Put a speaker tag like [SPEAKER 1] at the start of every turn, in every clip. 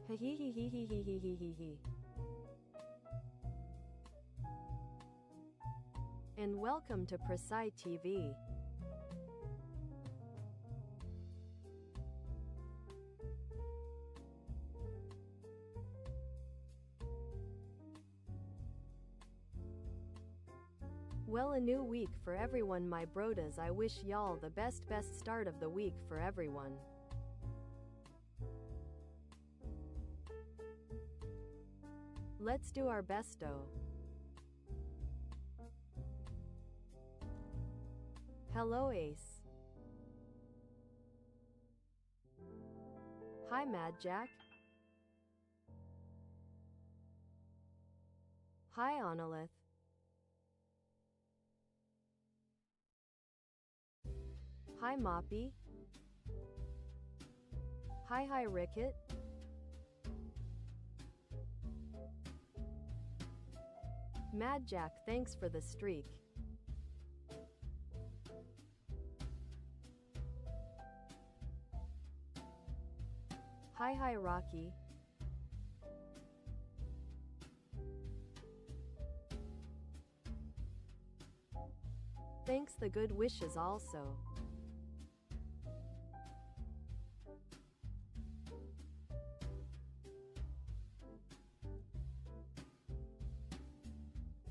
[SPEAKER 1] Hehehehehehehehehe. And welcome to PrisciTV. Well, a new week for everyone, my brodas. I wish y'all the best start of the week for everyone. Let's do our besto. Hello Ace. Hi Mad Jack. Hi Onolith. Hi Moppy. Hi Ricket. Mad Jack, thanks for the streak. Hi Rocky. Thanks the good wishes also.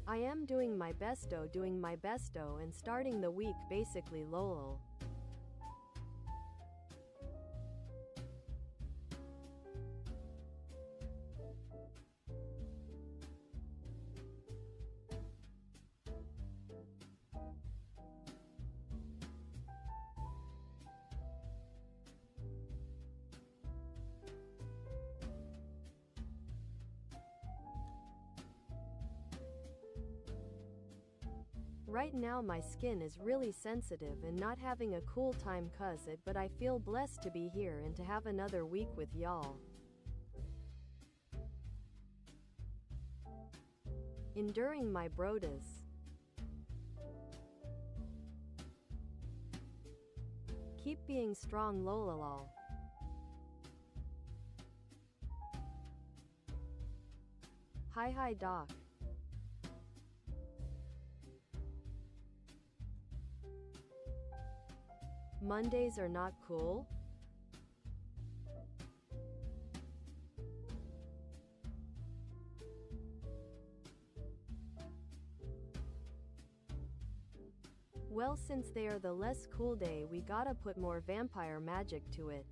[SPEAKER 1] I am doing my besto and starting the week basically lol. Right now my skin is really sensitive and not having a cool time cuz it, but I feel blessed to be here and to have another week with y'all. Enduring my brodas. Keep being strong lololol. Hi Doc. Mondays are not cool? Well, since they are the less cool day, we gotta put more vampire magic to it.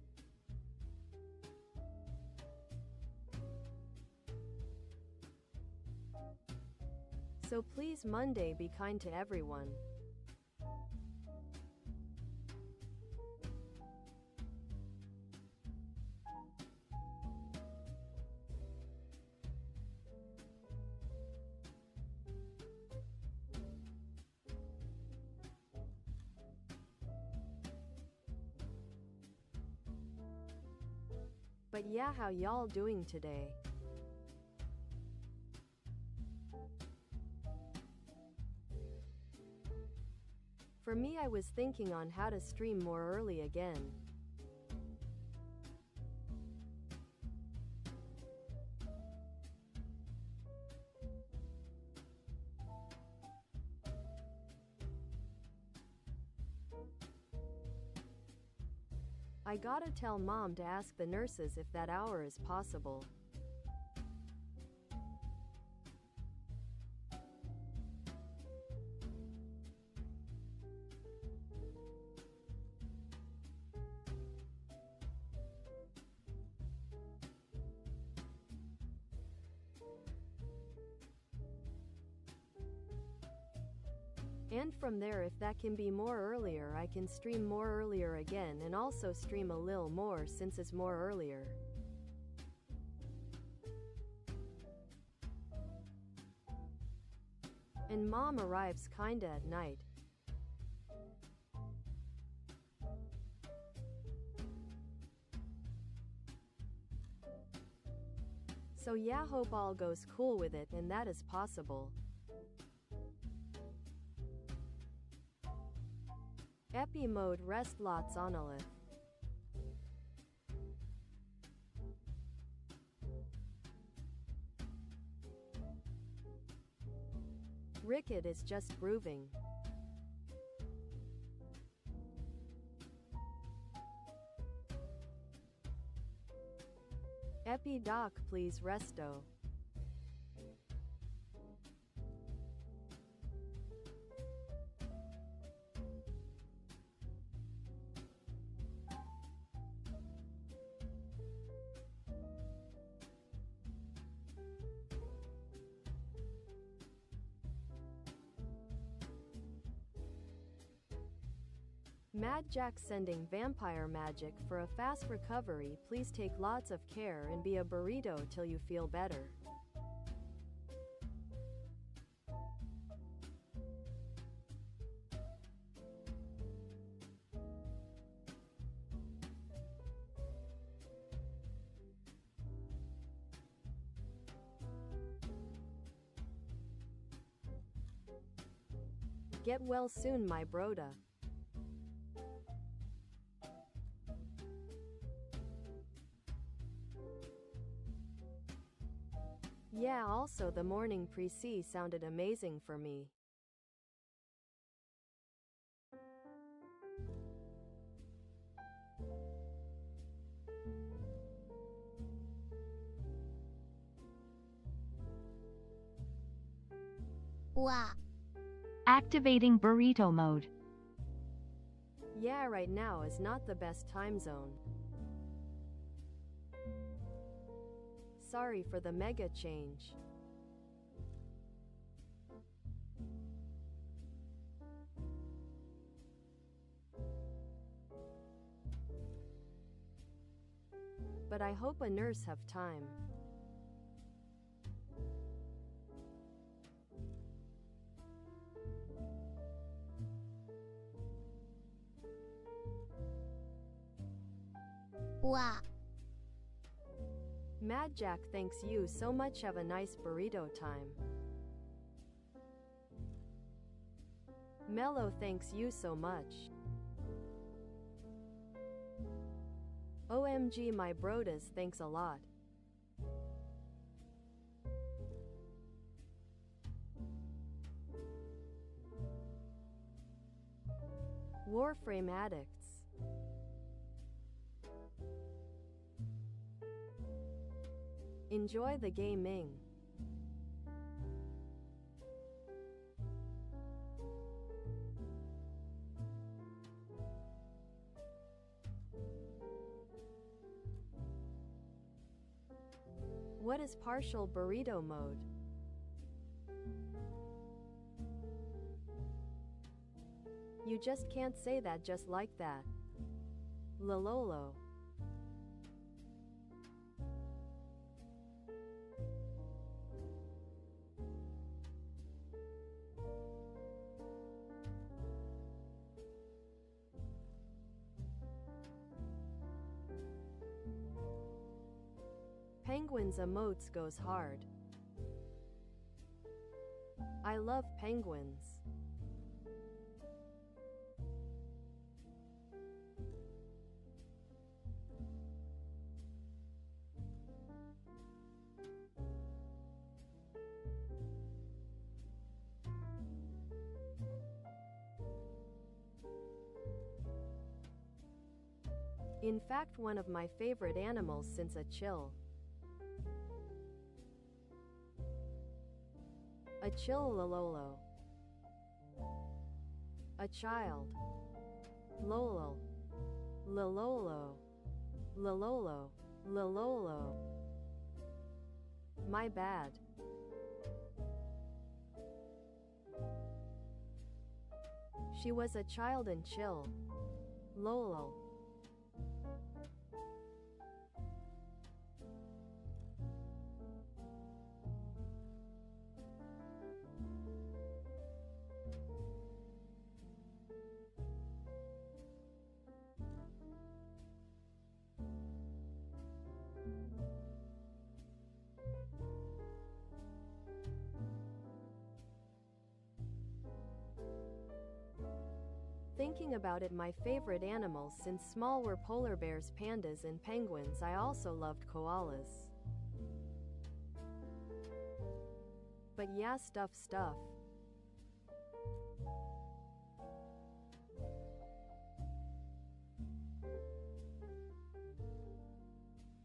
[SPEAKER 1] So please Monday, be kind to everyone. But yeah, how y'all doing today? For me, I was thinking on how to stream more early again. I gotta tell Mom to ask the nurses if that hour is possible. And from there, if that can be more earlier, I can stream more earlier again and also stream a lil more since it's more earlier. And Mom arrives kinda at night. So yeah, hope all goes cool with it and that is possible. Epi mode rest lots Onolith. Ricket is just grooving. Epi doc please resto. Mad Jack sending vampire magic for a fast recovery. Please take lots of care and be a burrito till you feel better. Get well soon, my broda. Yeah, also the morning Prisci sounded amazing for me.
[SPEAKER 2] Wow.
[SPEAKER 3] Activating burrito mode.
[SPEAKER 1] Yeah, right now is not the best time zone. Sorry for the mega change. But I hope a nurse have time.
[SPEAKER 2] Wow.
[SPEAKER 1] Mad Jack thanks you so much. Have a nice burrito time. Mello thanks you so much. OMG my brodas thanks a lot. Warframe addicts. Enjoy the gaming. What is partial burrito mode? You just can't say that just like that. Lololo. Penguins emotes goes hard. I love penguins. In fact, one of my favorite animals since a chill. A chill lololo. A child. Lolo. Lololo. Lololo. Lololo. My bad. She was a child and chill. Lolo. Thinking about it, my favorite animals since small were polar bears, pandas and penguins. I also loved koalas. But yeah, stuff.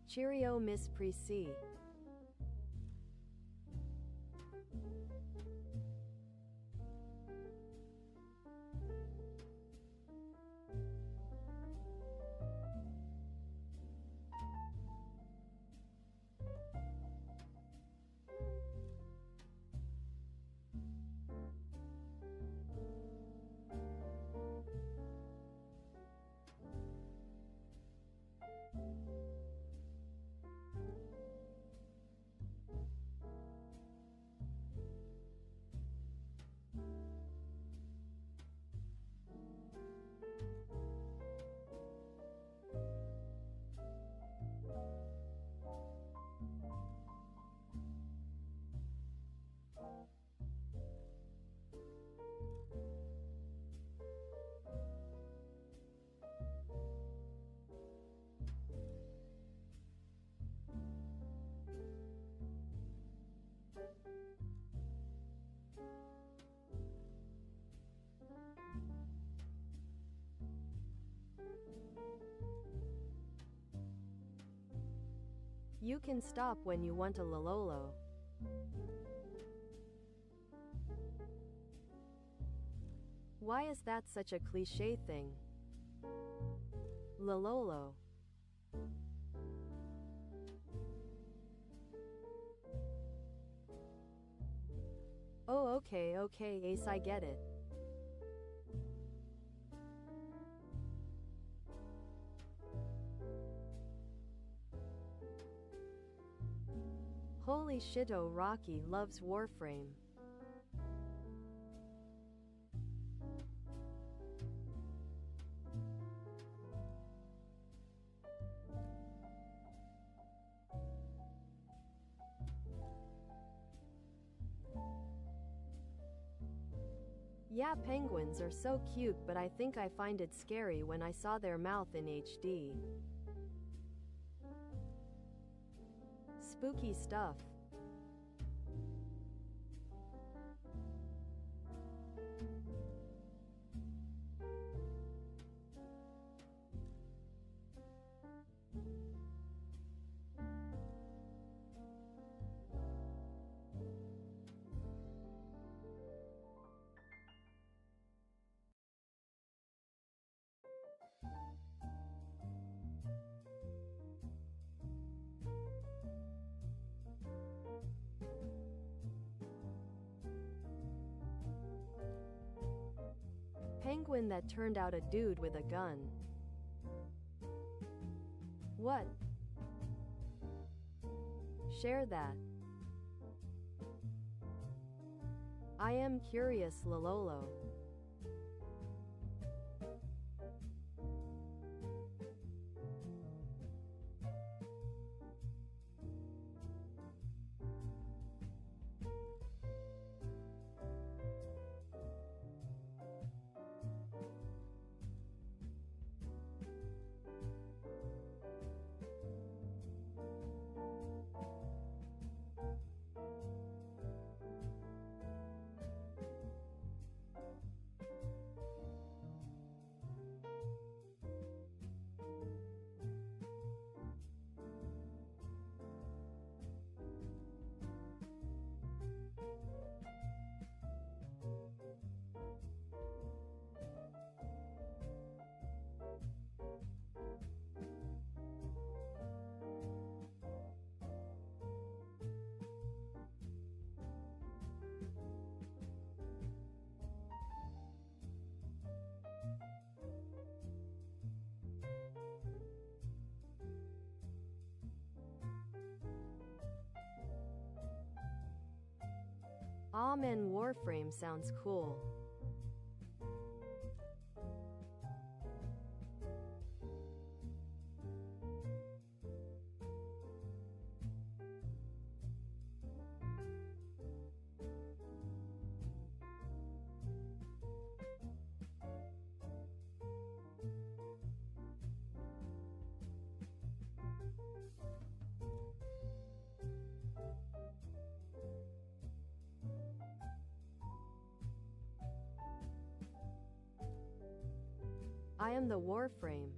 [SPEAKER 1] Cheerio, Miss Prisci. You can stop when you want a lololo. Why is that such a cliché thing? Lololo. Oh, okay, Ace, I get it. Holy shit, Rocky loves Warframe. Yeah, penguins are so cute, but I think I find it scary when I saw their mouth in HD. Spooky stuff. Penguin that turned out a dude with a gun. What? Share that. I am curious, lololo. Aw man, Warframe sounds cool. I am the Warframe.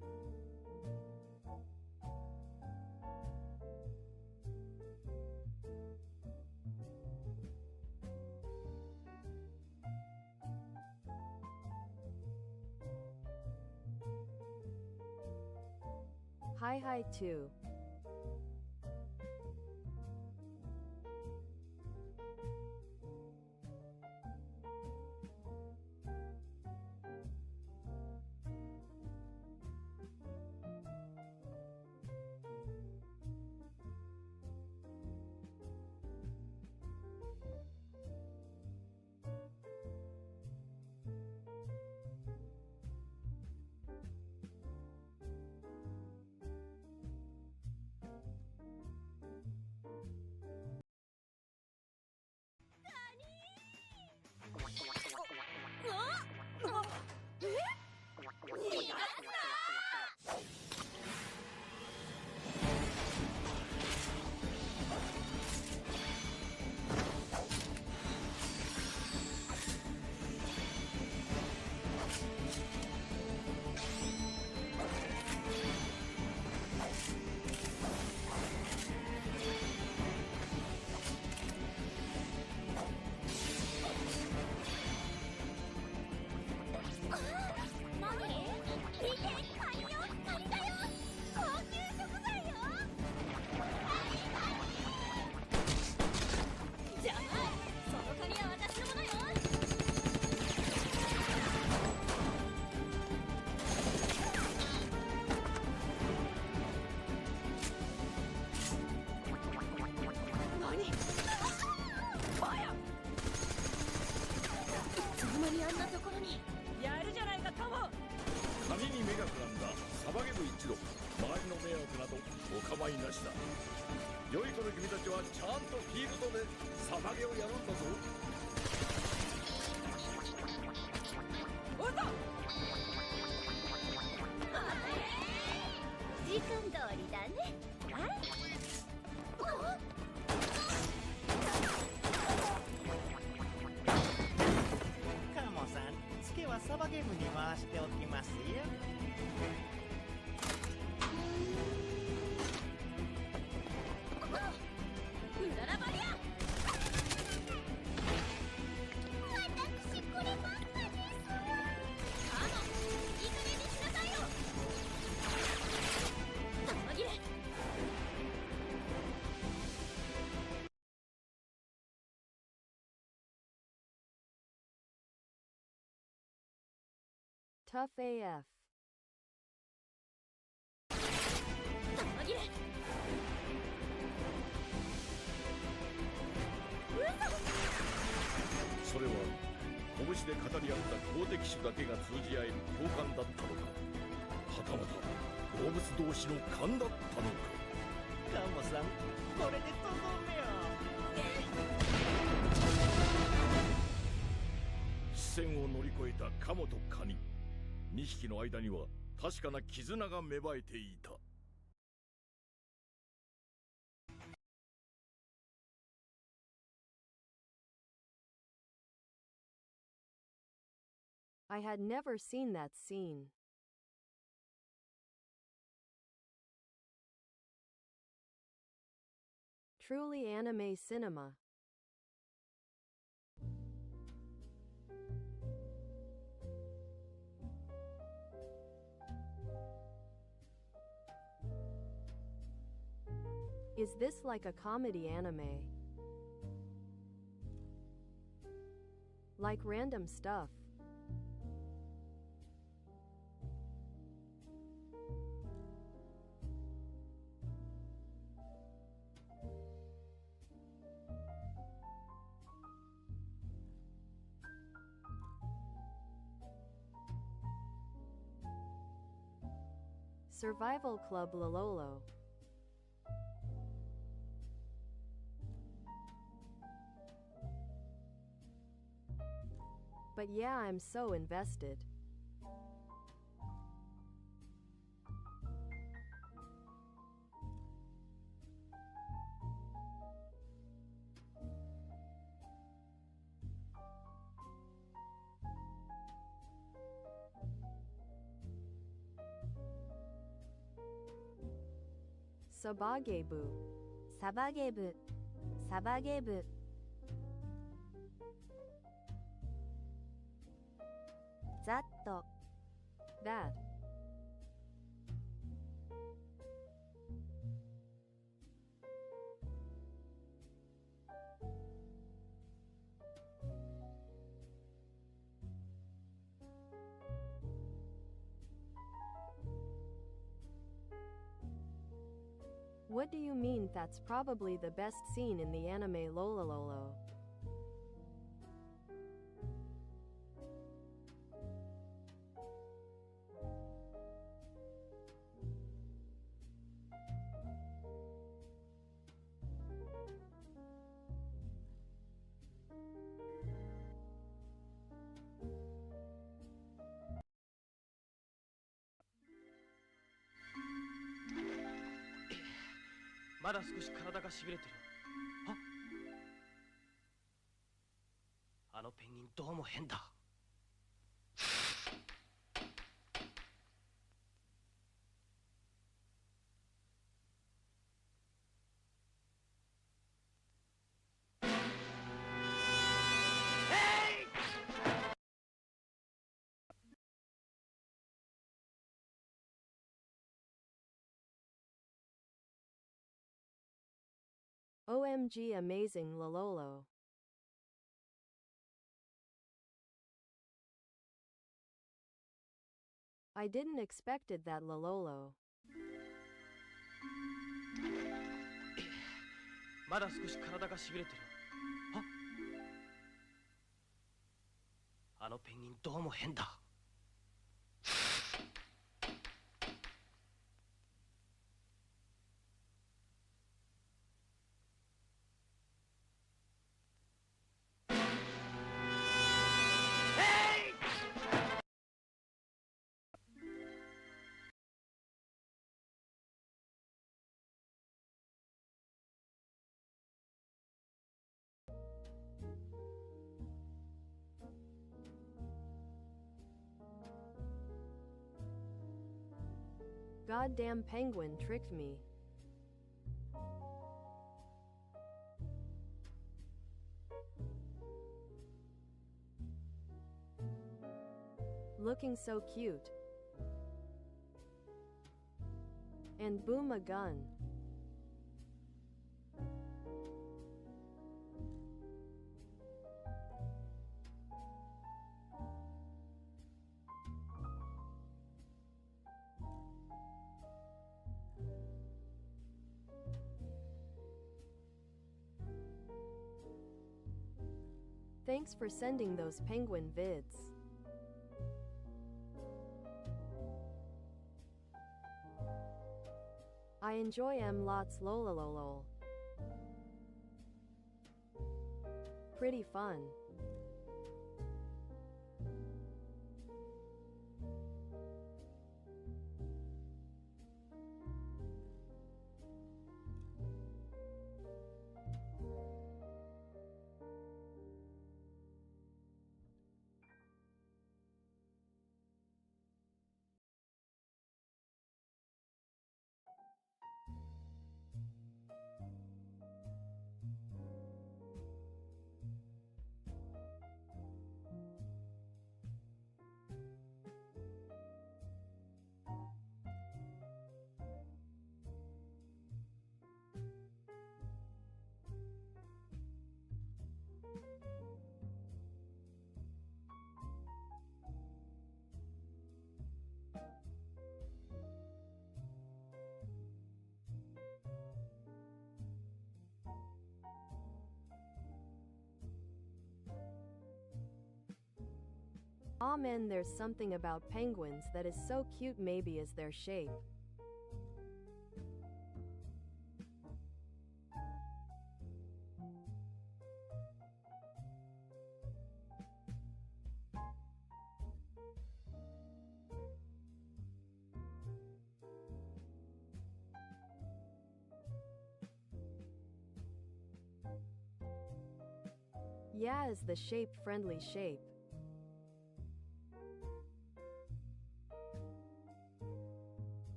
[SPEAKER 1] Hi too. Tough AF.
[SPEAKER 2] それは拳で語り合った強敵種だけが通じ合える共感だったのか、はたまた動物同士の勘だったのか。
[SPEAKER 4] カモさん、これでとどめよ。
[SPEAKER 2] 視線を乗り越えたカモとカニ、2匹の間には確かな絆が芽生えていた。
[SPEAKER 1] I had never seen that scene. Truly anime cinema. Is this like a comedy anime? Like random stuff. Survival Club Lololo. But yeah, I'm so invested. Sabagebu. Sabagebu. Sabagebu. That. What do you mean? That's probably the best scene in the anime lolololo.
[SPEAKER 4] まだ少し体がしびれてる。あのペンギンどうも変だ。
[SPEAKER 1] OMG, amazing lololo. I didn't expected that lololo.
[SPEAKER 4] まだ少し体がしびれてる。あのペンギンどうも変だ。
[SPEAKER 1] Goddamn penguin tricked me. Looking so cute. And boom, a gun. Thanks for sending those penguin vids. I enjoy lots lololol. Pretty fun. Aw man, there's something about penguins that is so cute, maybe is their shape. Yeah, is the shape friendly shape.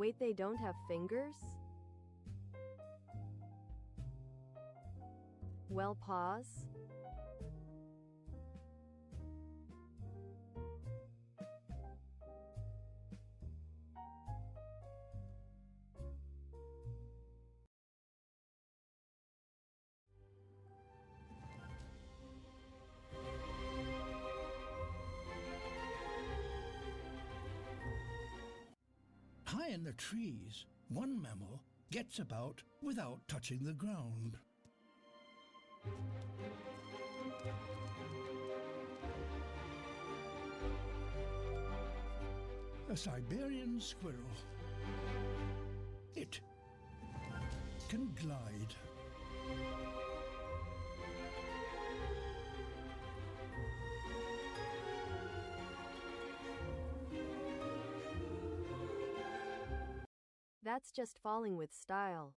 [SPEAKER 1] Wait, they don't have fingers? Well, pause.
[SPEAKER 5] High in the trees, one mammal gets about without touching the ground. A Siberian squirrel. It can glide.
[SPEAKER 1] That's just falling with style.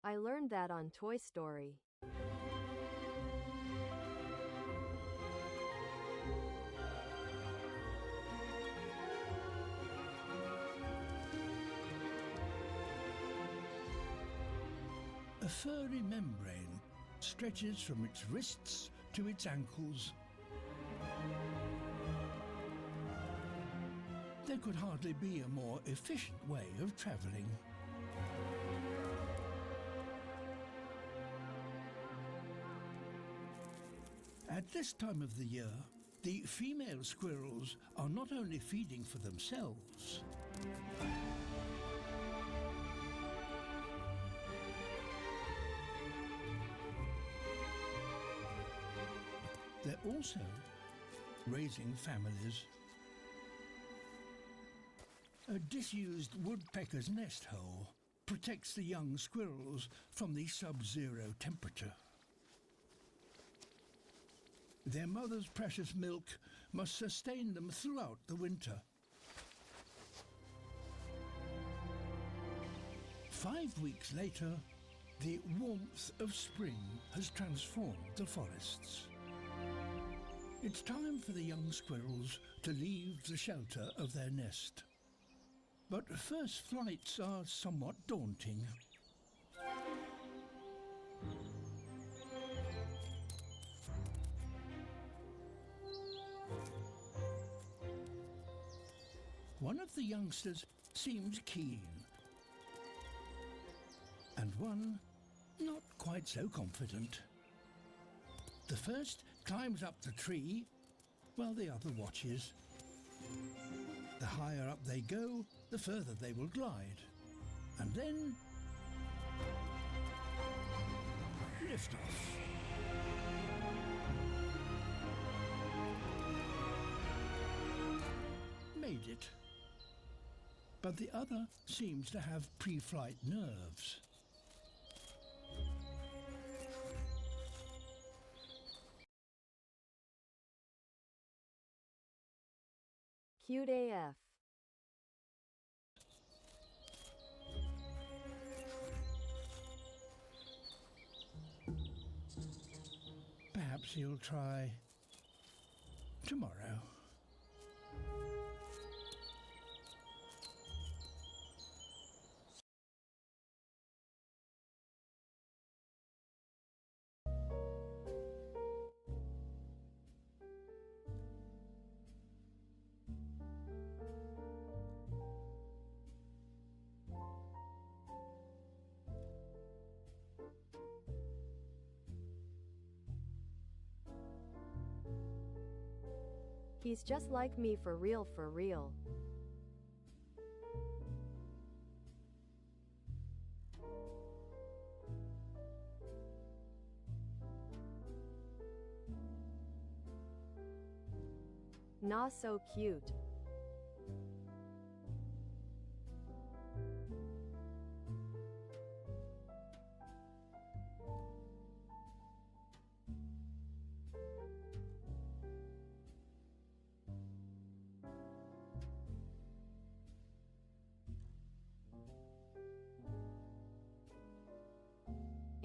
[SPEAKER 1] I learned that on Toy Story.
[SPEAKER 5] A furry membrane stretches from its wrists to its ankles. There could hardly be a more efficient way of traveling. At this time of the year, the female squirrels are not only feeding for themselves, they're also raising families. A disused woodpecker's nest hole protects the young squirrels from the sub-zero temperature. Their mother's precious milk must sustain them throughout the winter. 5 weeks later, the warmth of spring has transformed the forests. It's time for the young squirrels to leave the shelter of their nest. But first flights are somewhat daunting. One of the youngsters seems keen, and one not quite so confident. The first climbs up the tree, while the other watches. The higher up they go, the further they will glide. And then lift off. Made it. But the other seems to have pre-flight nerves.
[SPEAKER 1] Cute AF.
[SPEAKER 5] Perhaps he'll try tomorrow.
[SPEAKER 1] He's just like me for real, for real. Nah, so cute.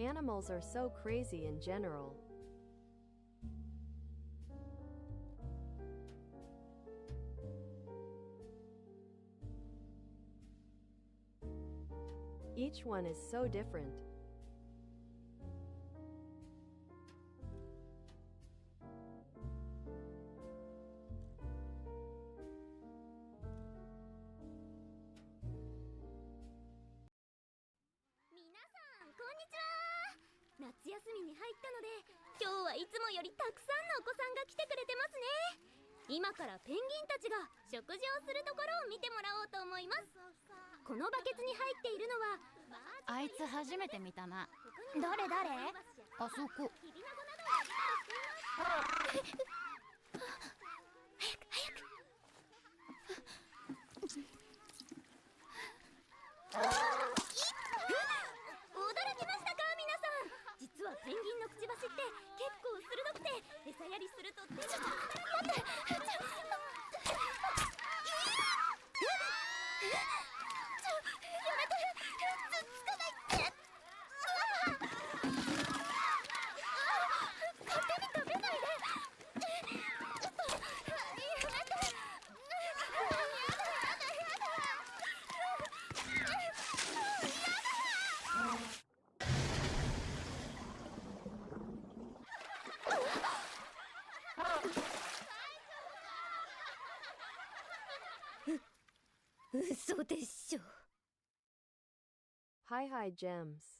[SPEAKER 1] Animals are so crazy in general. Each one is so different. Hi gems.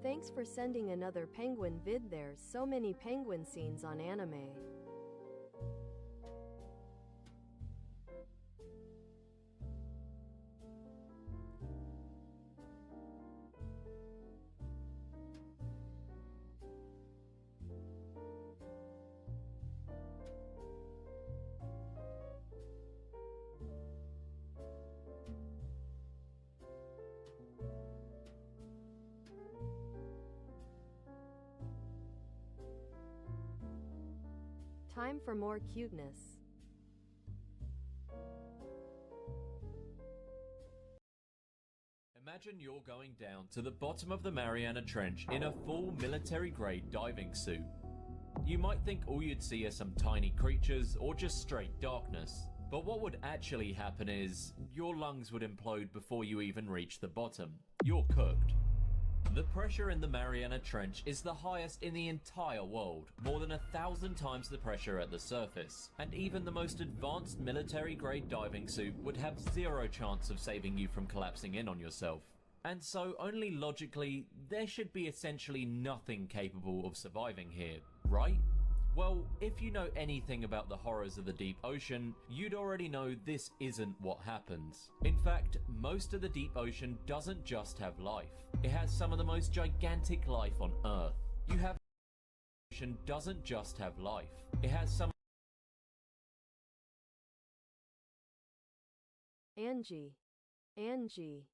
[SPEAKER 1] Thanks for sending another penguin vid. There's so many penguin scenes on anime. Time for more cuteness.
[SPEAKER 6] Imagine you're going down to the bottom of the Mariana Trench in a full military-grade diving suit. You might think all you'd see are some tiny creatures or just straight darkness. But what would actually happen is your lungs would implode before you even reach the bottom. You're cooked. The pressure in the Mariana Trench is the highest in the entire world, more than 1,000 times the pressure at the surface, and even the most advanced military-grade diving suit would have zero chance of saving you from collapsing in on yourself. And so only logically, there should be essentially nothing capable of surviving here, right? Well, if you know anything about the horrors of the deep ocean, you'd already know this isn't what happens. In fact, most of the deep ocean doesn't just have life. It has some of the most gigantic life on Earth. The ocean doesn't just have life. It has some
[SPEAKER 1] Angie. Angie.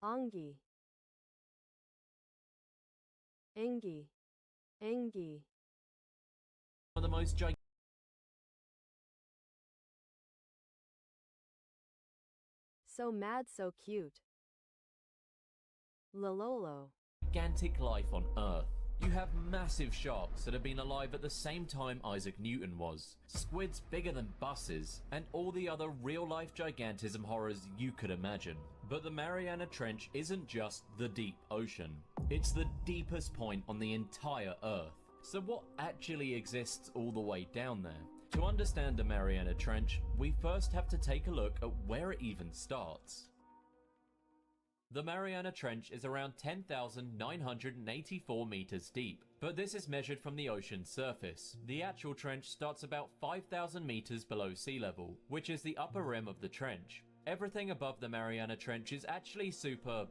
[SPEAKER 1] Angi. Engi. Engi.
[SPEAKER 6] One of the most
[SPEAKER 1] So mad, so cute. Lololo.
[SPEAKER 6] gigantic life on Earth. You have massive sharks that have been alive at the same time Isaac Newton was, squids bigger than buses, and all the other real-life gigantism horrors you could imagine. But the Mariana Trench isn't just the deep ocean. It's the deepest point on the entire Earth. So what actually exists all the way down there? To understand the Mariana Trench, we first have to take a look at where it even starts. The Mariana Trench is around 10,984 meters deep, but this is measured from the ocean's surface. The actual trench starts about 5,000 meters below sea level, which is the upper rim of the trench. Everything above the Mariana Trench is actually super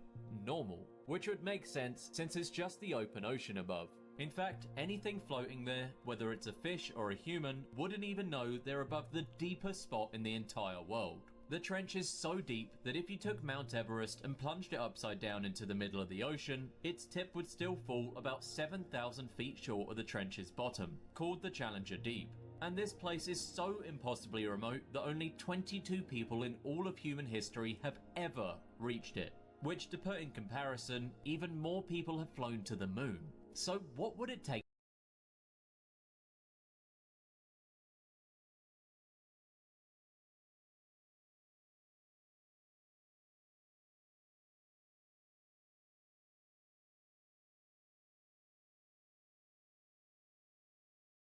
[SPEAKER 6] normal, which would make sense since it's just the open ocean above. In fact, anything floating there, whether it's a fish or a human, wouldn't even know they're above the deepest spot in the entire world. The trench is so deep that if you took Mount Everest and plunged it upside down into the middle of the ocean, its tip would still fall about 7,000 feet short of the trench's bottom, called the Challenger Deep. And this place is so impossibly remote that only 22 people in all of human history have ever reached it. Which, to put in comparison, even more people have flown to the moon. So what would it take?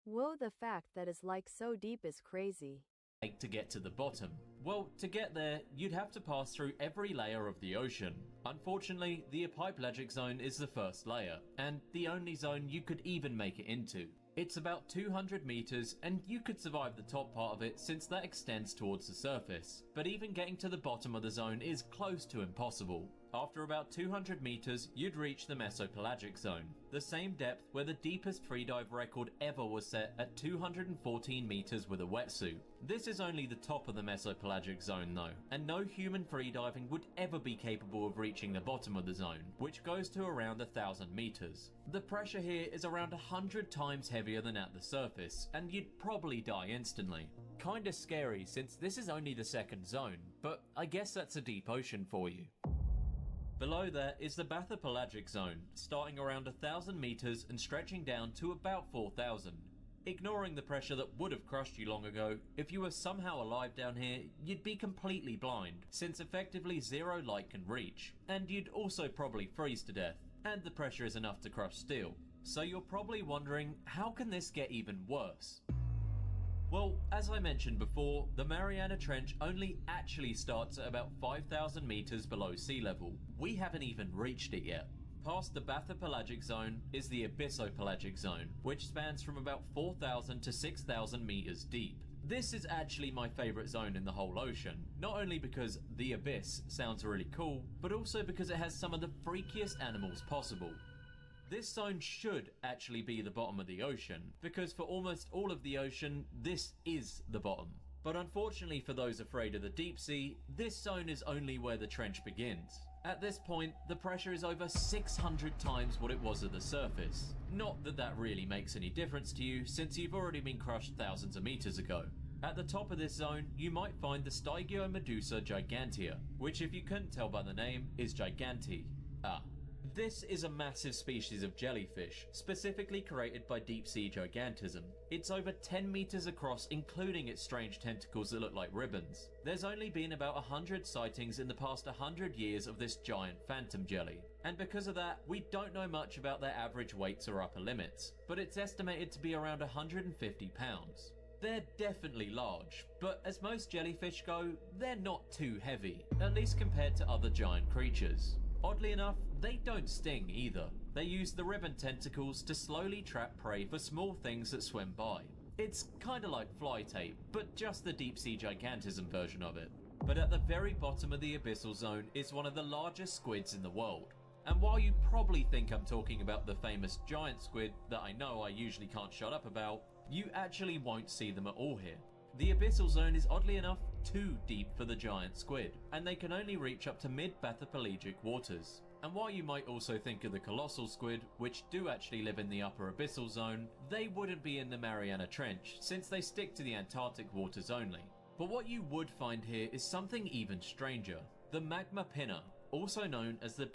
[SPEAKER 1] Whoa, the fact that it's like so deep is crazy.
[SPEAKER 6] To get to the bottom? Well, to get there, you'd have to pass through every layer of the ocean. Unfortunately, the epipelagic zone is the first layer, and the only zone you could even make it into. It's about 200 meters, and you could survive the top part of it since that extends towards the surface. But even getting to the bottom of the zone is close to impossible. After about 200 meters, you'd reach the mesopelagic zone, the same depth where the deepest freedive record ever was set at 214 meters with a wetsuit. This is only the top of the mesopelagic zone though, and no human freediving would ever be capable of reaching the bottom of the zone, which goes to around 1,000 meters. The pressure here is around 100 times heavier than at the surface, and you'd probably die instantly. Kinda scary since this is only the second zone, but I guess that's a deep ocean for you. Below that is the bathypelagic zone, starting around 1,000 meters and stretching down to about 4,000. Ignoring the pressure that would have crushed you long ago, if you were somehow alive down here, you'd be completely blind, since effectively zero light can reach, and you'd also probably freeze to death, and the pressure is enough to crush steel. So you're probably wondering, how can this get even worse? Well, as I mentioned before, the Mariana Trench only actually starts at about 5,000 meters below sea level. We haven't even reached it yet. Past the bathypelagic zone is the abyssopelagic zone, which spans from about 4,000 to 6,000 meters deep. This is actually my favorite zone in the whole ocean, not only because the abyss sounds really cool, but also because it has some of the freakiest animals possible. This zone should actually be the bottom of the ocean, because for almost all of the ocean, this is the bottom. But unfortunately for those afraid of the deep sea, this zone is only where the trench begins. At this point, the pressure is over 600 times what it was at the surface. Not that that really makes any difference to you, since you've already been crushed thousands of meters ago. At the top of this zone, you might find the Stygiomedusa gigantea, which if you couldn't tell by the name, is Giganti. This is a massive species of jellyfish, specifically created by deep-sea gigantism. It's over 10 meters across, including its strange tentacles that look like ribbons. There's only been about 100 sightings in the past 100 years of this giant phantom jelly. And because of that, we don't know much about their average weights or upper limits, but it's estimated to be around 150 pounds. They're definitely large, but as most jellyfish go, they're not too heavy, at least compared to other giant creatures. Oddly enough, they don't sting either. They use the ribbon tentacles to slowly trap prey for small things that swim by. It's kinda like fly tape, but just the deep sea gigantism version of it. But at the very bottom of the abyssal zone is one of the largest squids in the world. And while you probably think I'm talking about the famous giant squid that I know I usually can't shut up about, you actually won't see them at all here. The abyssal zone is oddly enough too deep for the giant squid, and they can only reach up to mid-bathypelagic waters. And while you might also think of the colossal squid, which do actually live in the upper abyssal zone, they wouldn't be in the Mariana Trench, since they stick to the Antarctic waters only. But what you would find here is something even stranger, the magma pinna, also known as the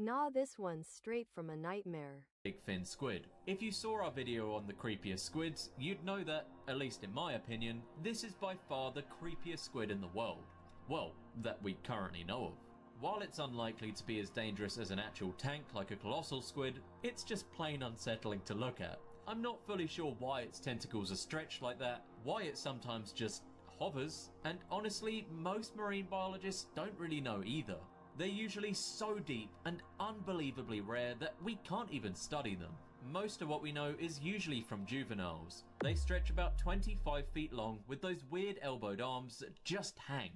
[SPEAKER 1] Nah, this one's straight from a nightmare.
[SPEAKER 6] big fin squid. If you saw our video on the creepiest squids, you'd know that, at least in my opinion, this is by far the creepiest squid in the world. Well, that we currently know of. While it's unlikely to be as dangerous as an actual tank like a colossal squid, it's just plain unsettling to look at. I'm not fully sure why its tentacles are stretched like that, why it sometimes just hovers, and honestly, most marine biologists don't really know either. They're usually so deep and unbelievably rare that we can't even study them. Most of what we know is usually from juveniles. They stretch about 25 feet long with those weird elbowed arms that just hang.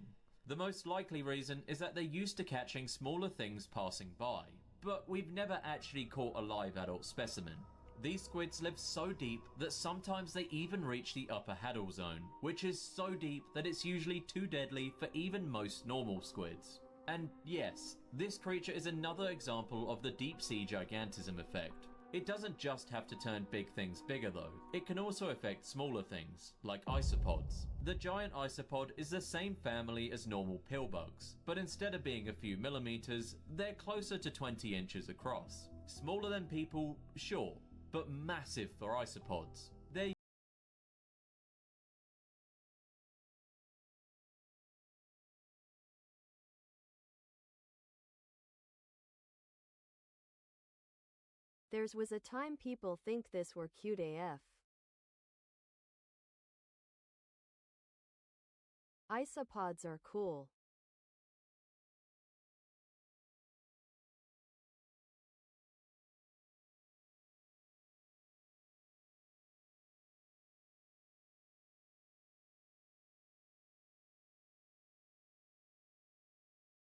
[SPEAKER 6] The most likely reason is that they're used to catching smaller things passing by, but we've never actually caught a live adult specimen. These squids live so deep that sometimes they even reach the upper Haddle zone, which is so deep that it's usually too deadly for even most normal squids. And yes, this creature is another example of the deep sea gigantism effect. It doesn't just have to turn big things bigger though, it can also affect smaller things, like isopods. The giant isopod is the same family as normal pillbugs, but instead of being a few millimeters, they're closer to 20 inches across. Smaller than people, sure, but massive for isopods.
[SPEAKER 1] There was a time people think this were cute AF. Isopods are cool.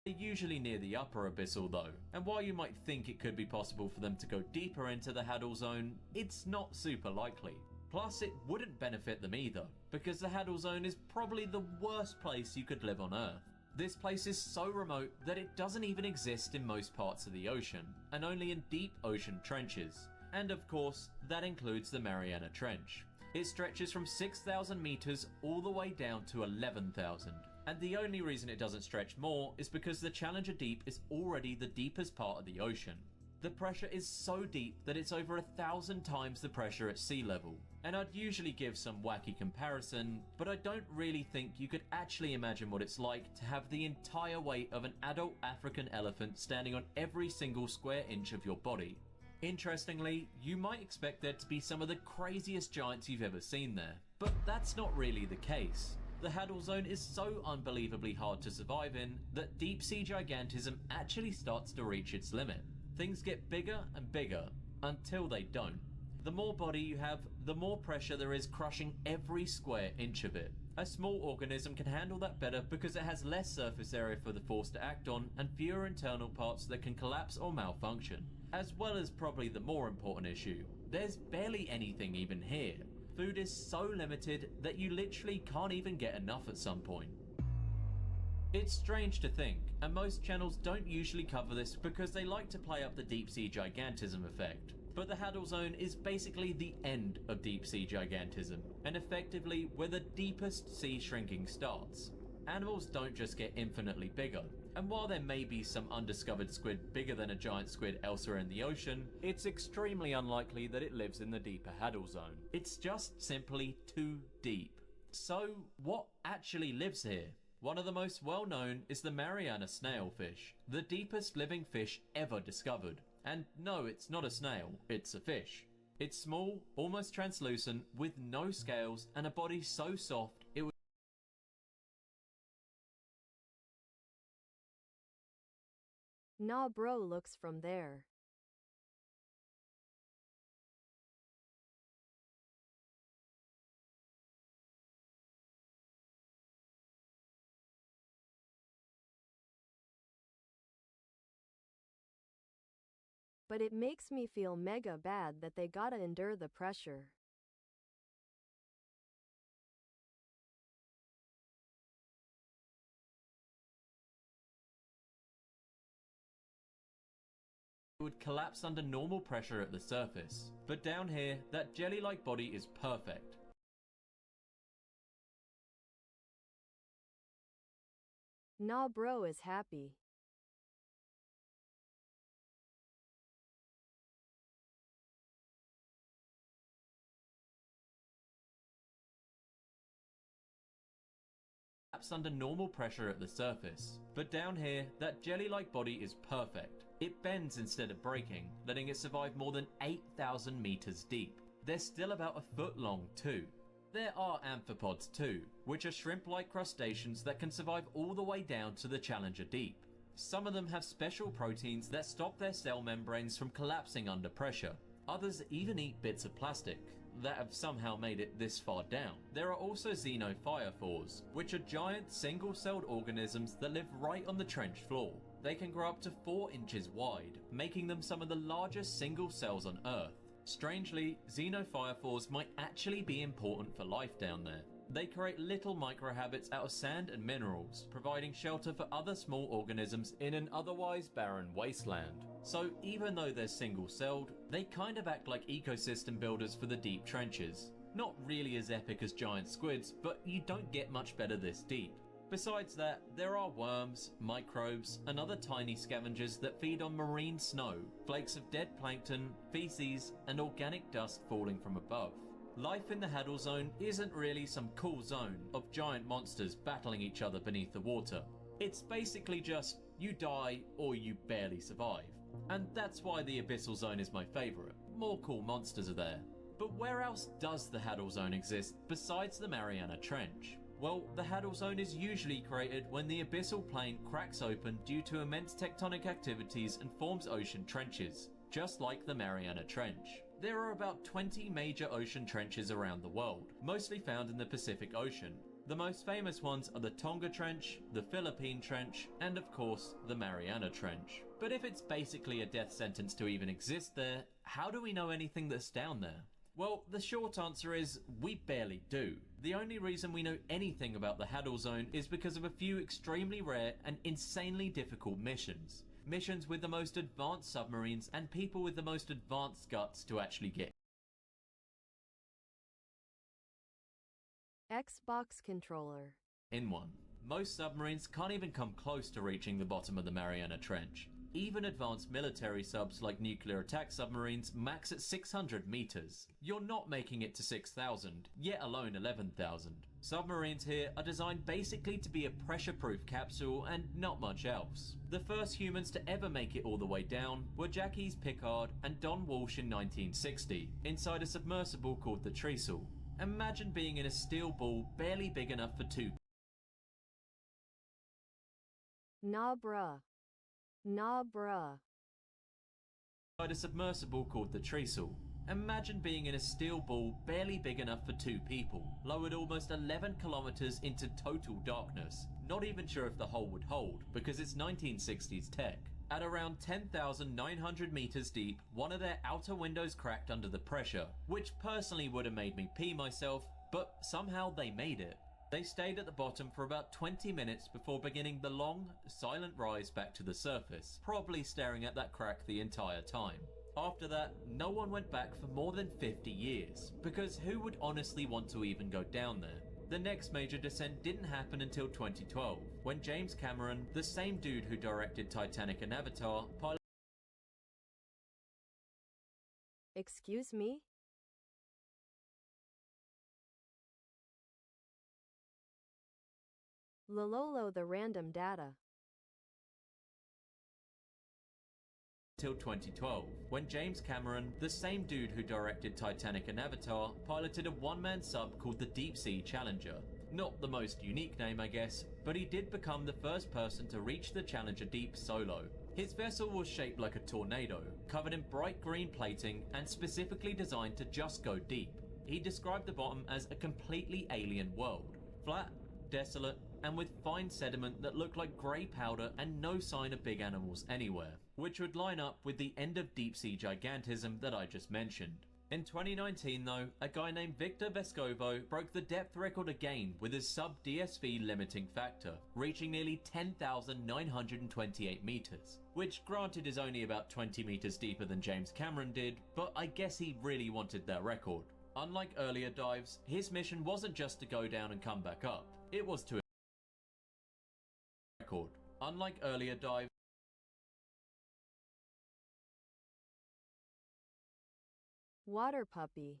[SPEAKER 6] They're usually near the upper abyssal though, and while you might think it could be possible for them to go deeper into the Haddle zone, it's not super likely. Plus it wouldn't benefit them either, because the Haddle zone is probably the worst place you could live on Earth. This place is so remote that it doesn't even exist in most parts of the ocean, and only in deep ocean trenches. And of course, that includes the Mariana Trench. It stretches from 6,000 meters all the way down to 11,000. And the only reason it doesn't stretch more is because the Challenger Deep is already the deepest part of the ocean. The pressure is so deep that it's over 1,000 times the pressure at sea level. And I'd usually give some wacky comparison, but I don't really think you could actually imagine what it's like to have the entire weight of an adult African elephant standing on every single square inch of your body. Interestingly, you might expect there to be some of the craziest giants you've ever seen there, but that's not really the case. The Haddle zone is so unbelievably hard to survive in that deep sea gigantism actually starts to reach its limit. Things get bigger and bigger until they don't. The more body you have, the more pressure there is crushing every square inch of it. A small organism can handle that better because it has less surface area for the force to act on and fewer internal parts that can collapse or malfunction. As well as probably the more important issue, there's barely anything even here. Food is so limited that you literally can't even get enough at some point. It's strange to think, and most channels don't usually cover this because they like to play up the deep sea gigantism effect. But the Haddle zone is basically the end of deep sea gigantism, and effectively where the deepest sea shrinking starts. Animals don't just get infinitely bigger, and while there may be some undiscovered squid bigger than a giant squid elsewhere in the ocean, it's extremely unlikely that it lives in the deeper Haddle zone. It's just simply too deep. So what actually lives here? One of the most well known is the Mariana snailfish, the deepest living fish ever discovered. And no, it's not a snail, it's a fish. It's small, almost translucent, with no scales and a body so soft it would
[SPEAKER 1] Nah bro, looks from there. But it makes me feel mega bad that they gotta endure the pressure.
[SPEAKER 6] collapse under normal pressure at the surface. But down here, that jelly-like body is perfect.
[SPEAKER 1] Nah bro is happy.
[SPEAKER 6] Under normal pressure at the surface. But down here, that jelly-like body is perfect. It bends instead of breaking, letting it survive more than 8,000 meters deep. They're still about a foot long too. There are amphipods too, which are shrimp-like crustaceans that can survive all the way down to the Challenger Deep. Some of them have special proteins that stop their cell membranes from collapsing under pressure. Others even eat bits of plastic. that have somehow made it this far down. There are also xenophyrophores, which are giant single-celled organisms that live right on the trench floor. They can grow up to 4 inches wide, making them some of the largest single cells on Earth. Strangely, xenophyrophores might actually be important for life down there. They create little microhabits out of sand and minerals, providing shelter for other small organisms in an otherwise barren wasteland. So even though they're single-celled, they kind of act like ecosystem builders for the deep trenches. Not really as epic as giant squids, but you don't get much better this deep. Besides that, there are worms, microbes, and other tiny scavengers that feed on marine snow, flakes of dead plankton, feces, and organic dust falling from above. Life in the Haddle Zone isn't really some cool zone of giant monsters battling each other beneath the water. It's basically just you die or you barely survive. And that's why the Abyssal Zone is my favourite. More cool monsters are there. But where else does the Haddle Zone exist besides the Mariana Trench? Well, the Haddle Zone is usually created when the abyssal plain cracks open due to immense tectonic activities and forms ocean trenches, just like the Mariana Trench. There are about 20 major ocean trenches around the world, mostly found in the Pacific Ocean. The most famous ones are the Tonga Trench, the Philippine Trench, and of course, the Mariana Trench. But if it's basically a death sentence to even exist there, how do we know anything that's down there? Well, the short answer is, we barely do. The only reason we know anything about the Haddle Zone is because of a few extremely rare and insanely difficult missions. Missions with the most advanced submarines and people with the most advanced guts to actually get
[SPEAKER 1] Xbox controller.
[SPEAKER 6] in one. Most submarines can't even come close to reaching the bottom of the Mariana Trench. Even advanced military subs like nuclear attack submarines max at 600 meters. You're not making it to 6,000, yet alone 11,000. Submarines here are designed basically to be a pressure-proof capsule and not much else. The first humans to ever make it all the way down were Jacques Piccard and Don Walsh in 1960, inside a submersible called the Treacle. Imagine being in a steel ball barely big enough for 2
[SPEAKER 1] Nah bruh. Nah bruh.
[SPEAKER 6] inside a submersible called the Treacle. Imagine being in a steel ball barely big enough for 2 people, lowered almost 11 kilometers into total darkness. Not even sure if the hull would hold, because it's 1960s tech. At around 10,900 meters deep, one of their outer windows cracked under the pressure, which personally would have made me pee myself, but somehow they made it. They stayed at the bottom for about 20 minutes before beginning the long, silent rise back to the surface, probably staring at that crack the entire time. After that, no one went back for more than 50 years, because who would honestly want to even go down there? The next major descent didn't happen until 2012, when James Cameron, the same dude who directed Titanic and Avatar,
[SPEAKER 1] Excuse me? Lololo the random data.
[SPEAKER 6] till 2012, when James Cameron, the same dude who directed Titanic and Avatar, piloted a one-man sub called the Deep Sea Challenger. Not the most unique name, I guess, but he did become the first person to reach the Challenger Deep solo. His vessel was shaped like a tornado, covered in bright green plating and specifically designed to just go deep. He described the bottom as a completely alien world. Flat, desolate, and with fine sediment that looked like grey powder and no sign of big animals anywhere, which would line up with the end of deep sea gigantism that I just mentioned. In 2019 though, a guy named Victor Vescovo broke the depth record again with his sub-DSV limiting factor, reaching nearly 10,928 meters, which granted is only about 20 meters deeper than James Cameron did, but I guess he really wanted that record. Unlike earlier dives, his mission wasn't just to go down and come back up, it was to record. Unlike earlier dives,
[SPEAKER 1] Water puppy.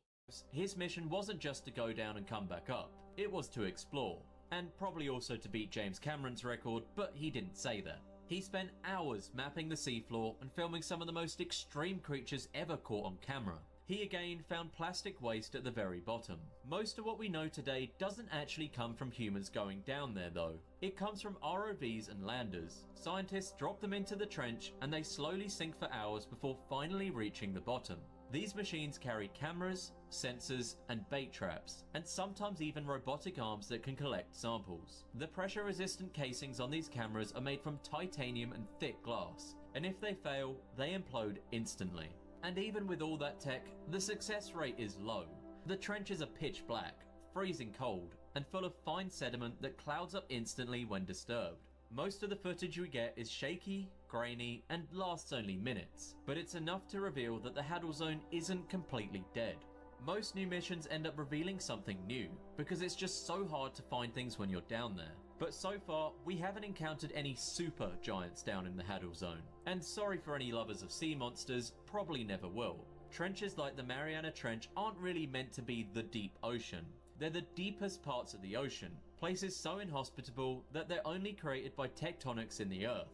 [SPEAKER 6] his mission wasn't just to go down and come back up, it was to explore, and probably also to beat James Cameron's record, but he didn't say that. He spent hours mapping the seafloor and filming some of the most extreme creatures ever caught on camera. He again found plastic waste at the very bottom. Most of what we know today doesn't actually come from humans going down there though. It comes from ROVs and landers. Scientists drop them into the trench and they slowly sink for hours before finally reaching the bottom. These machines carry cameras, sensors, and bait traps, and sometimes even robotic arms that can collect samples. The pressure-resistant casings on these cameras are made from titanium and thick glass, and if they fail, they implode instantly. And even with all that tech, the success rate is low. The trenches are pitch black, freezing cold, and full of fine sediment that clouds up instantly when disturbed. Most of the footage we get is shaky, grainy, and lasts only minutes, but it's enough to reveal that the Haddle Zone isn't completely dead. Most new missions end up revealing something new, because it's just so hard to find things when you're down there. But so far, we haven't encountered any super giants down in the Haddle Zone. And sorry for any lovers of sea monsters, probably never will. Trenches like the Mariana Trench aren't really meant to be the deep ocean. They're the deepest parts of the ocean, places so inhospitable that they're only created by tectonics in the earth.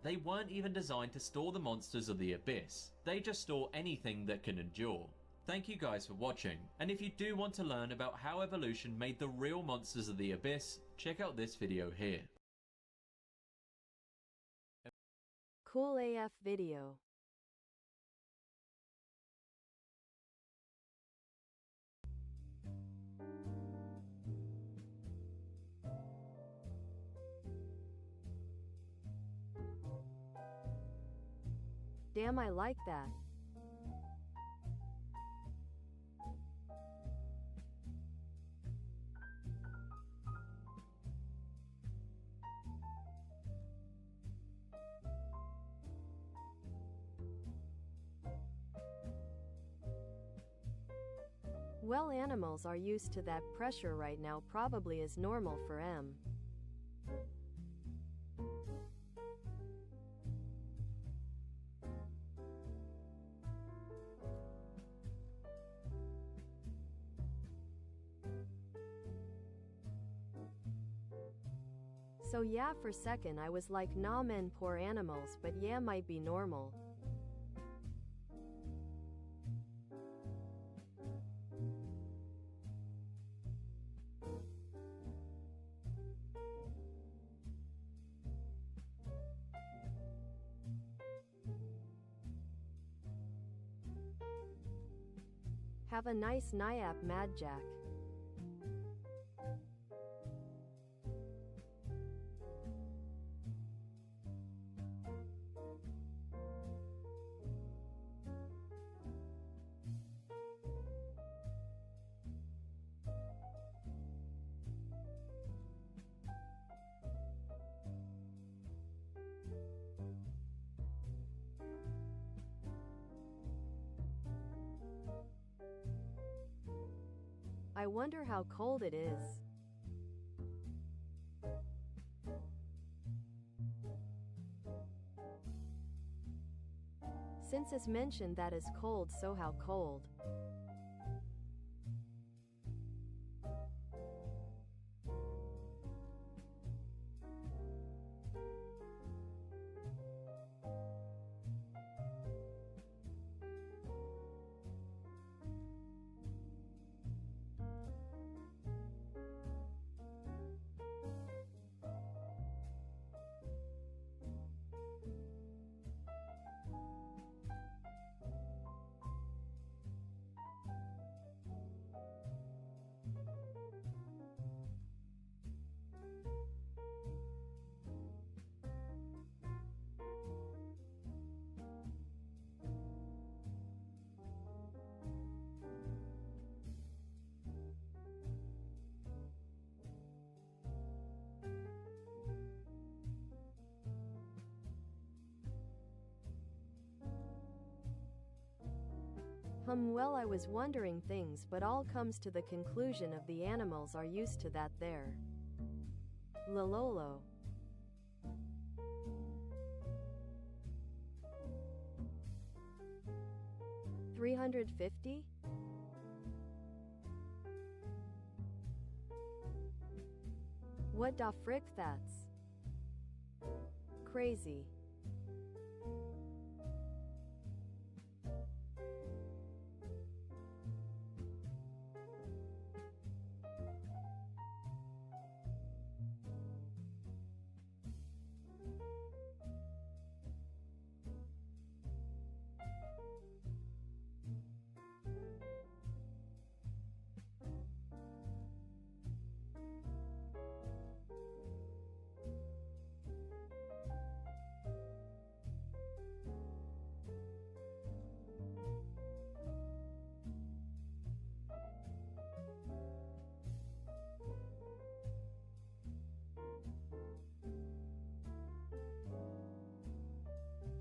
[SPEAKER 6] They weren't even designed to store the monsters of the abyss. They just store anything that can endure. Thank you guys for watching, and if you do want to learn about how evolution made the real monsters of the abyss, check out this video here.
[SPEAKER 1] Cool AF video. Damn, I like that. Well, animals are used to that pressure right now, probably is normal for M. So yeah, for second I was like, nah men, poor animals, but yeah, might be normal. Have a nice night, Mad Jack. I wonder how cold it is. Since it's mentioned that is cold, so how cold? Well, I was wondering things, but all comes to the conclusion of the animals are used to that there. Lololo. $350? What da frick, that's crazy.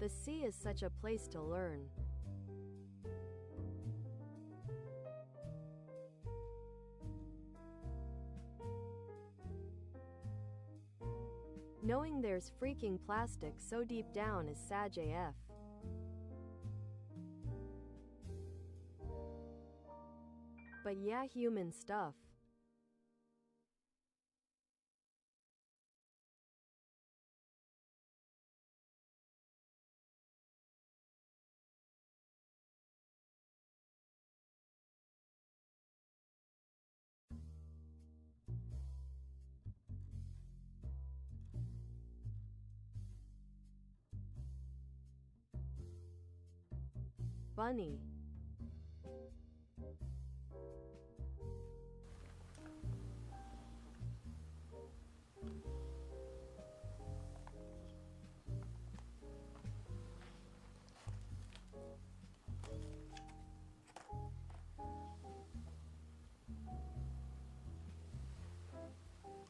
[SPEAKER 1] The sea is such a place to learn. Knowing there's freaking plastic so deep down is sag AF. But yeah, human stuff. Bunny.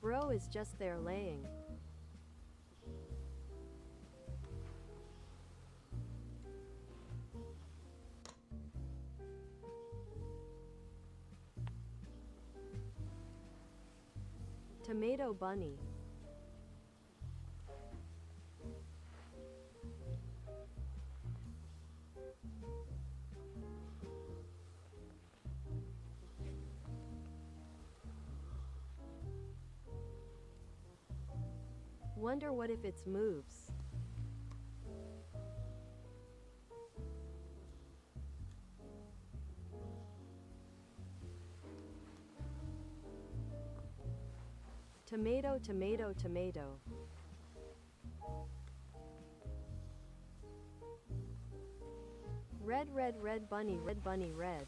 [SPEAKER 1] Bro is just there laying. Tomato bunny. Wonder what if it's moves. Tomato, tomato, tomato. Red, red, red bunny, red.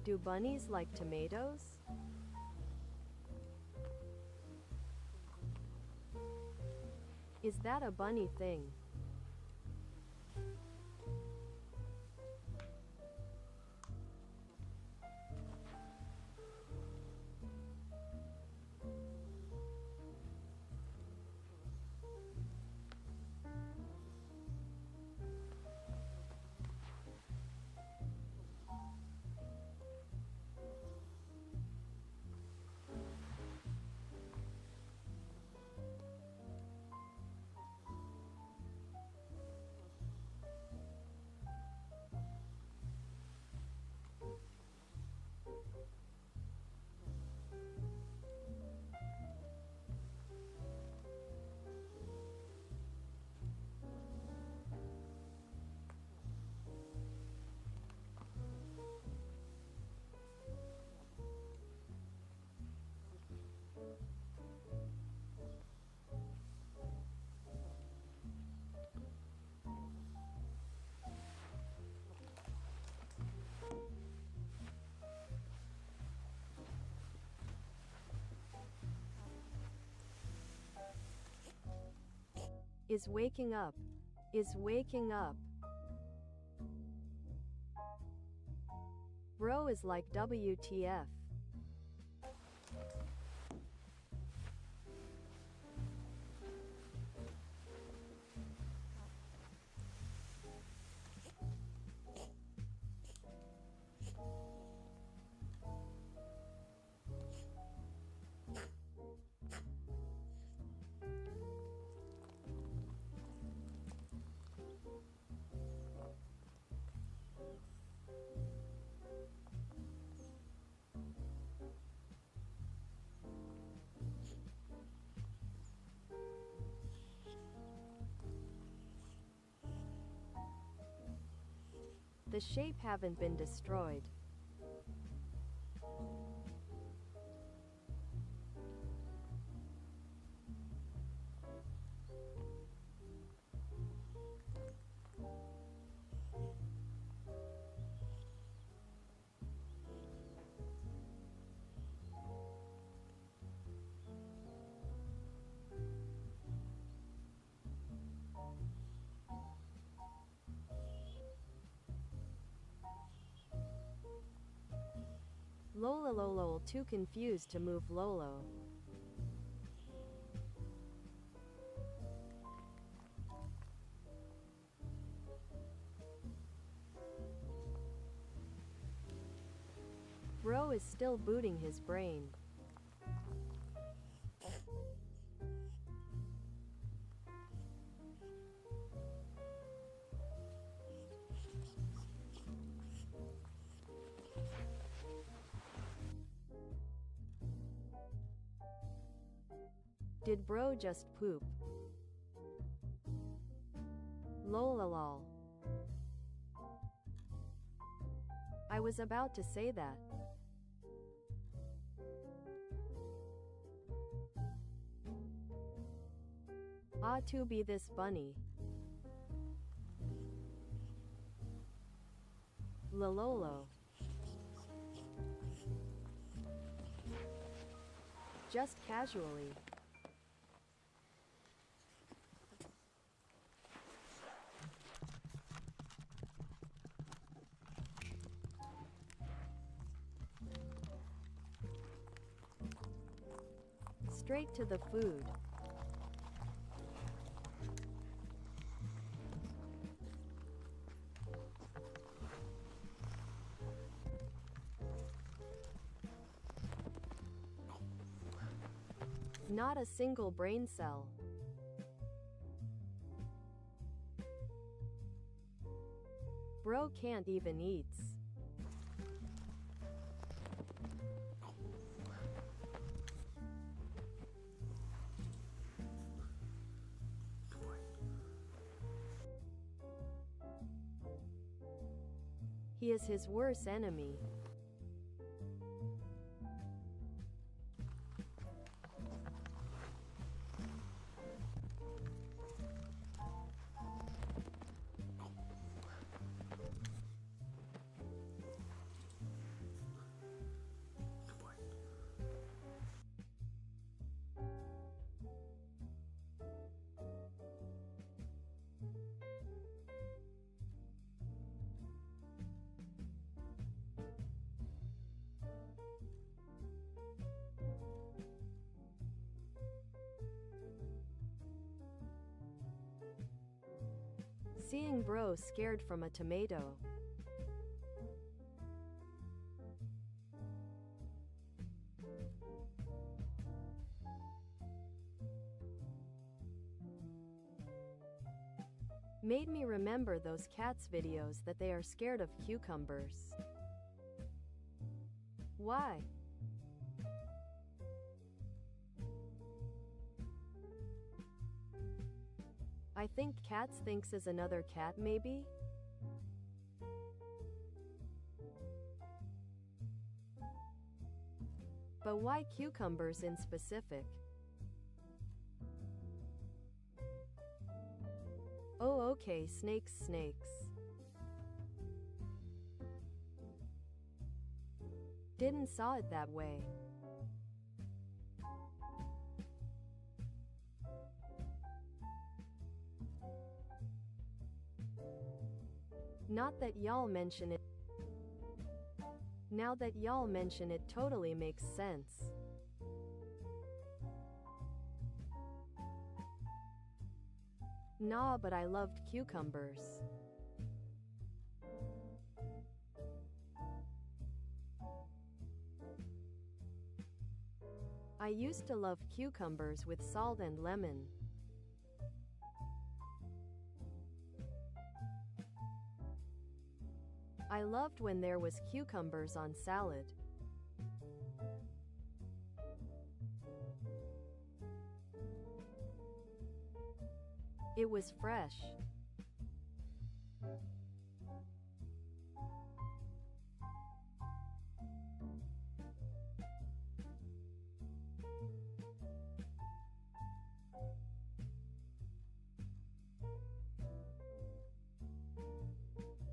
[SPEAKER 1] Do bunnies like tomatoes? Is that a bunny thing? Is waking up. Is waking up. Bro is like WTF. The shape haven't been destroyed. Lola lol, too confused to move Lolo. Bro is still booting his brain. Did bro just poop? Lol. I was about to say that. Ought to be this bunny. Lololo. Just casually. Straight to the food. Not a single brain cell. Bro can't even eats. He is his worst enemy. Seeing bro scared from a tomato. Made me remember those cats videos that they are scared of cucumbers. Why? I think cats thinks is another cat maybe? But why cucumbers in specific? Oh okay, snakes. Didn't saw it that way. Not that y'all mention it. Now that y'all mention it, totally makes sense. Nah, but I loved cucumbers. I used to love cucumbers with salt and lemon. I loved when there was cucumbers on salad. It was fresh.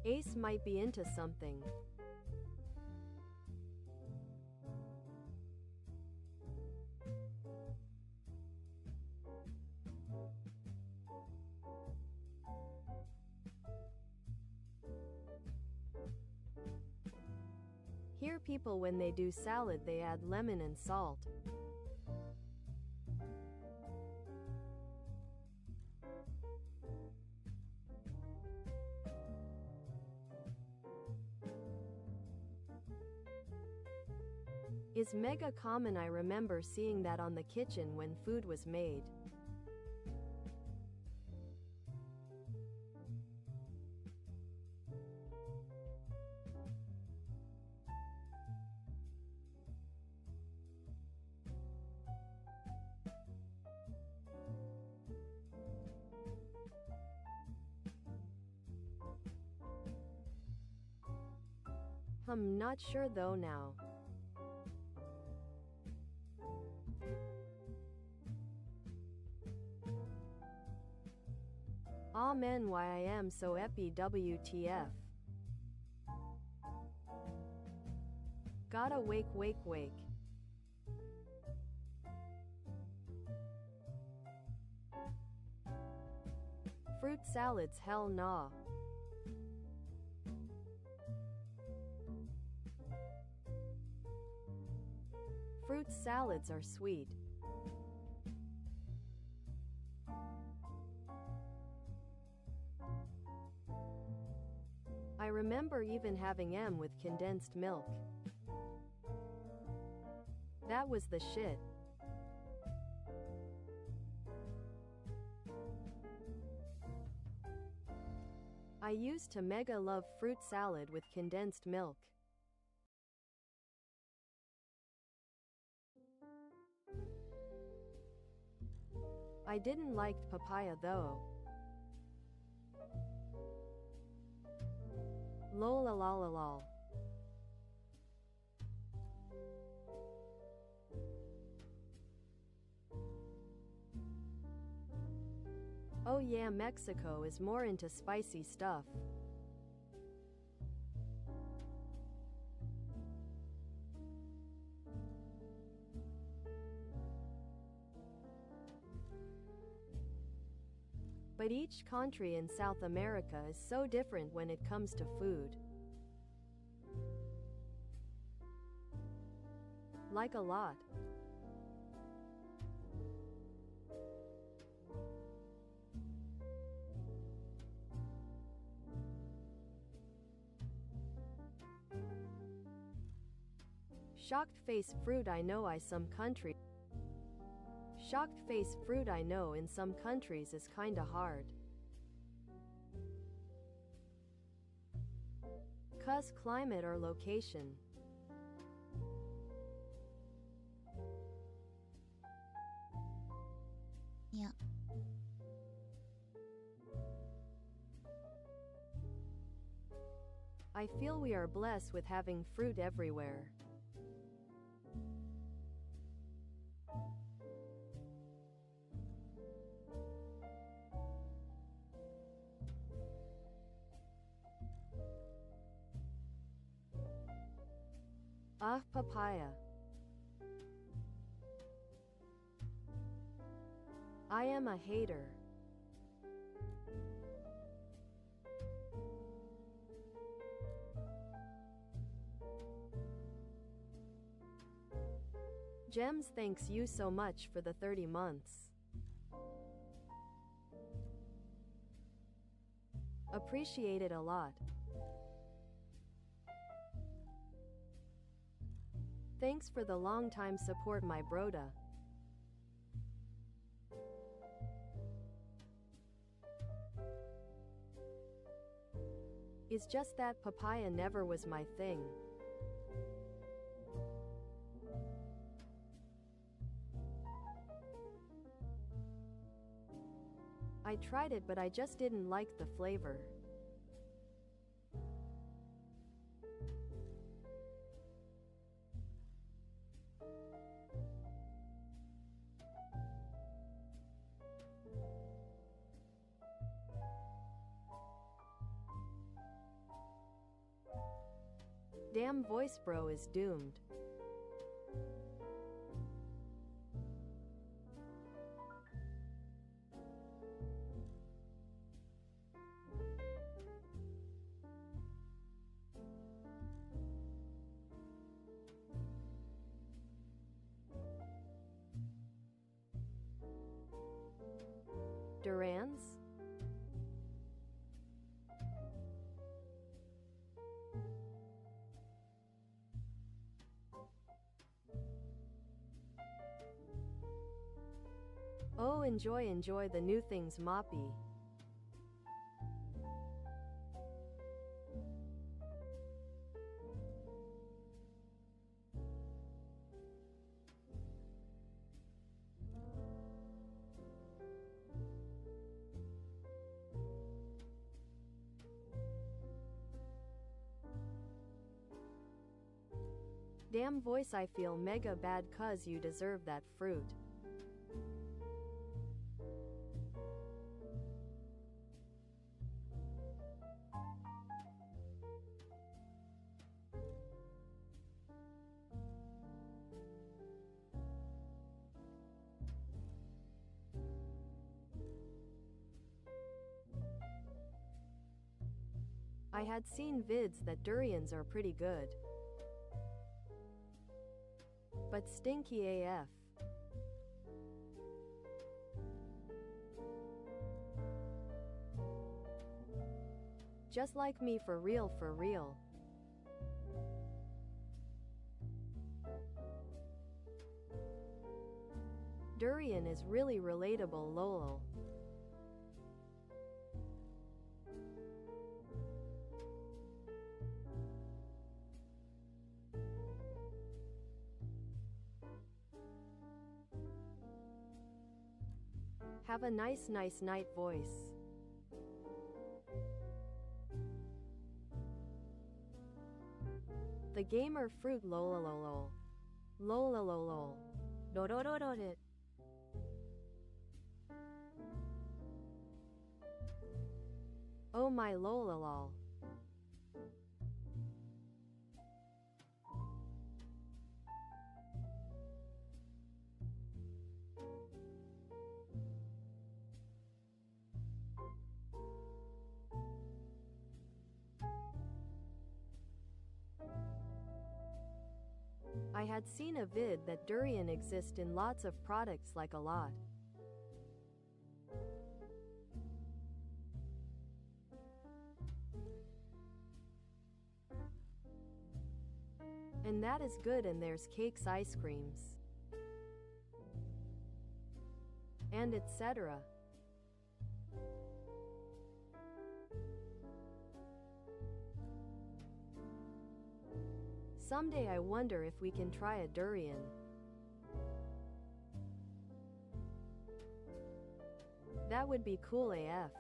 [SPEAKER 1] Ace might be into something. Here people when they do salad they add lemon and salt. Is mega common. I remember seeing that on the kitchen when food was made. Not sure though now. Amen. Why I am so epi WTF. Gotta wake. Fruit salads, hell nah. Fruit salads are sweet. I remember even having M with condensed milk. That was the shit. I used to mega love fruit salad with condensed milk. I didn't like papaya though. Lol. Oh yeah, Mexico is more into spicy stuff. But each country in South America is so different when it comes to food. Like a lot. Shocked face fruit. I know in some countries is kinda hard. 'Cause climate or location.
[SPEAKER 7] Yeah.
[SPEAKER 1] I feel we are blessed with having fruit everywhere. Papaya. I am a hater. Gems, thanks you so much for the 30 months. Appreciate it a lot. Thanks for the long time support, my broda. It's just that papaya never was my thing. I tried it, but I just didn't like the flavor. Damn, voice bro is doomed. Oh, enjoy the new things, Moppy. Damn voice, I feel mega bad cuz you deserve that fruit. I had seen vids that durians are pretty good. But stinky AF. Just like me, for real, for real. Durian is really relatable, lol. Have a nice night voice. The gamer fruit, lolololol. Lolololol. Dororororit. Oh my lololol. I had seen a vid that durian exists in lots of products, like a lot. And that is good, and there's cakes, ice creams, and etc. Someday I wonder if we can try a durian. That would be cool AF.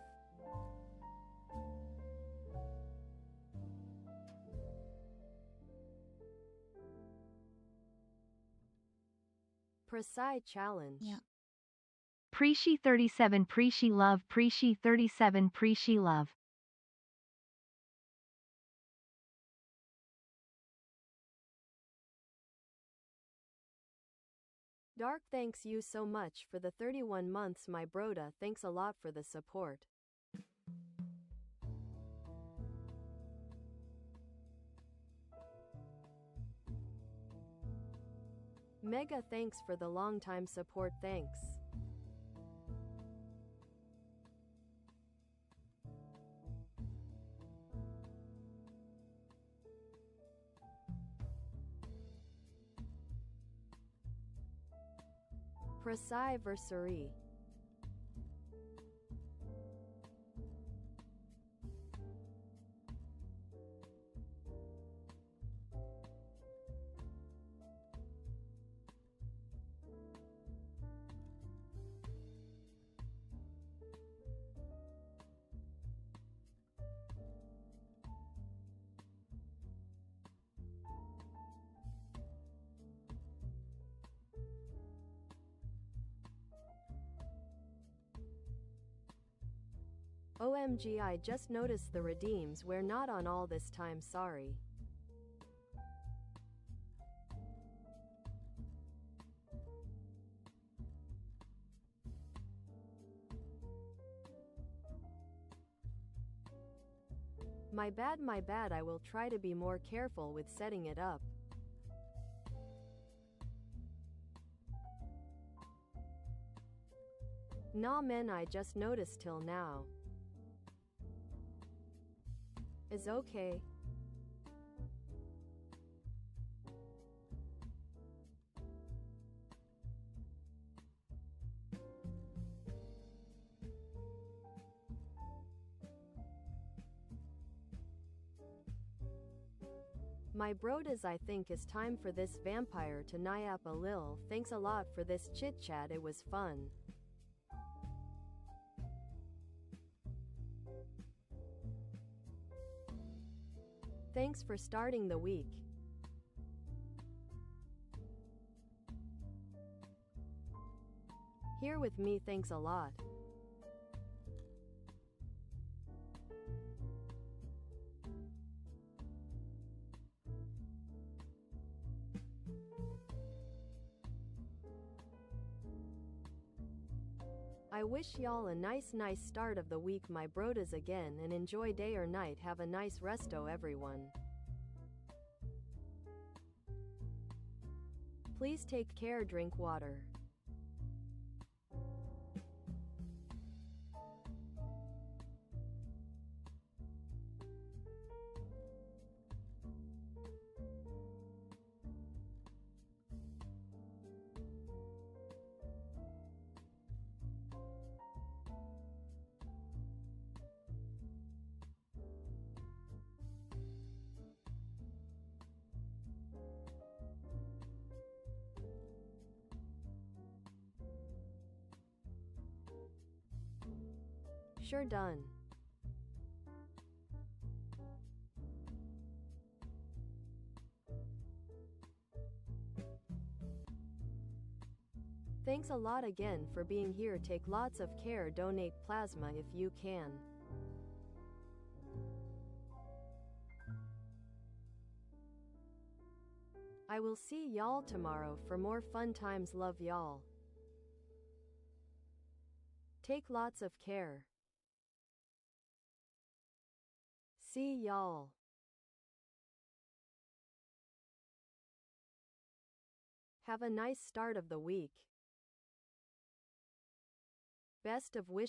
[SPEAKER 1] Prisci challenge.
[SPEAKER 3] Yeah. Prisci 37 Prisci love Prisci 37 Prisci love.
[SPEAKER 1] Dark, thanks you so much for the 31 months, my broda. Thanks a lot for the support. Mega thanks for the long time support. Thanks. Prisci-versary. OMG, I just noticed the redeems were not on all this time, sorry. My bad, I will try to be more careful with setting it up. Nah man, I just noticed till now. Is okay. My brodas, I think it's time for this vampire to nap a lil. Thanks a lot for this chit chat, it was fun. Thanks for starting the week. Here with me, thanks a lot. I wish y'all a nice start of the week, my brodas, again, and enjoy day or night. Have a nice resto, everyone. Please take care, drink water. Sure done. Thanks a lot again for being here. Take lots of care. Donate plasma if you can. I will see y'all tomorrow for more fun times. Love y'all. Take lots of care. See y'all. Have a nice start of the week. Best of wishes.